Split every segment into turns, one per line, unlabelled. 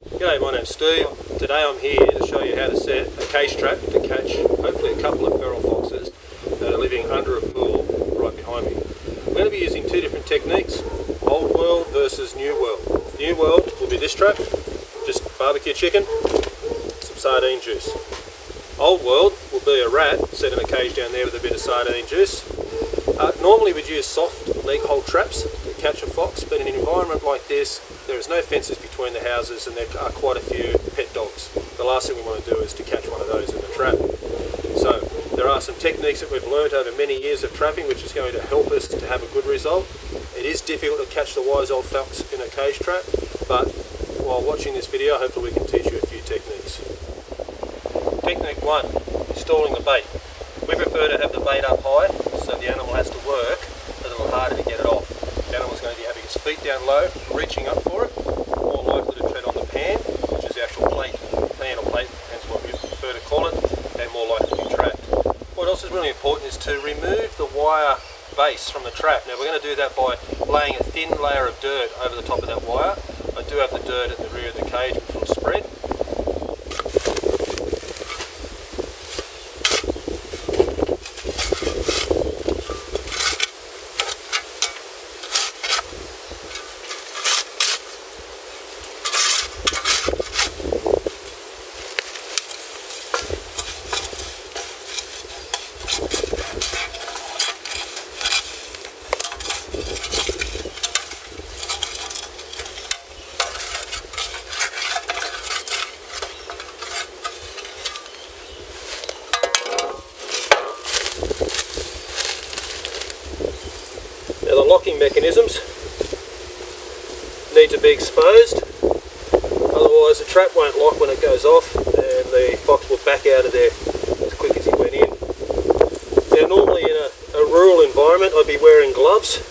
G'day, my name's Steve. Today I'm here to show you how to set a cage trap to catch hopefully a couple of feral foxes that are living under a pool right behind me. I'm going to be using two different techniques, old world versus new world. New world will be this trap, just barbecue chicken, some sardine juice. Old world will be a rat set in a cage down there with a bit of sardine juice. Normally we'd use soft leg hold traps to catch a fox, but in an environment like this there is no fences between the houses and there are quite a few pet dogs. The last thing we want to do is to catch one of those in the trap. So there are some techniques that we've learned over many years of trapping which is going to help us to have a good result. It is difficult to catch the wise old fox in a cage trap, but while watching this video hopefully we can teach you a few techniques. Technique 1, installing the bait. We prefer to have the bait up high so the animal has to work a little harder to get it off. The animal's going to be having its feet down low, reaching up for it, more likely to tread on the pan, which is the actual plate, pan or plate, depends what you prefer to call it, and more likely to be trapped. What else is really important is to remove the wire base from the trap. Now we're going to do that by laying a thin layer of dirt over the top of that wire. I do have the dirt at the rear of the cage which will spread. Now the locking mechanisms need to be exposed, otherwise the trap won't lock when it goes off and the fox will back out of there as quick as he went in. Now normally in a rural environment I'd be wearing gloves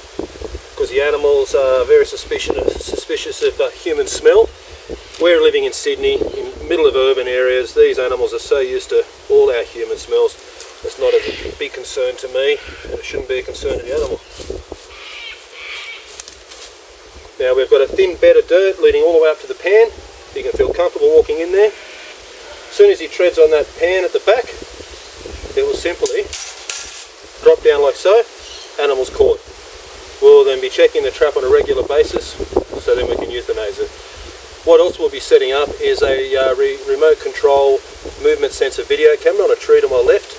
because the animals are very suspicious of human smell. We're living in Sydney, in the middle of urban areas. These animals are so used to all our human smells, it's not a big concern to me and it shouldn't be a concern to the animal. Now we've got a thin bed of dirt leading all the way up to the pan. You can feel comfortable walking in there. As soon as he treads on that pan at the back, it will simply drop down like so. Animal's caught. We'll then be checking the trap on a regular basis, so then we can euthanize it. What else we'll be setting up is a remote control movement sensor video camera on a tree to my left.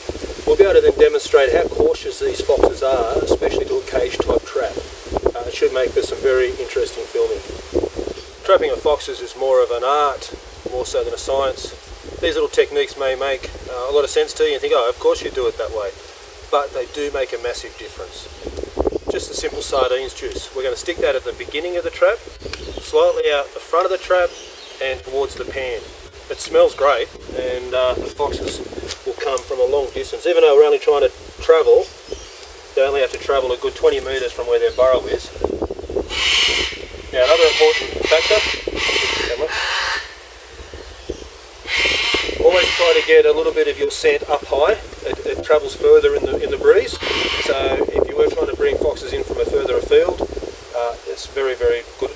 We'll be able to then demonstrate how cautious these foxes are, especially to a cage type trap. It should make for some very interesting filming. Trapping of foxes is more of an art, more so than a science. These little techniques may make a lot of sense to you and think, oh, of course you do it that way. But they do make a massive difference. Just the simple sardines juice. We're going to stick that at the beginning of the trap, slightly out the front of the trap and towards the pan. It smells great and the foxes will come from a long distance. Even though we're only trying to travel, they only have to travel a good 20 metres from where their burrow is. Now another important factor, always try to get a little bit of your scent up high. It travels further in the breeze, so if you were trying to bring foxes in from a further afield, it's very, very good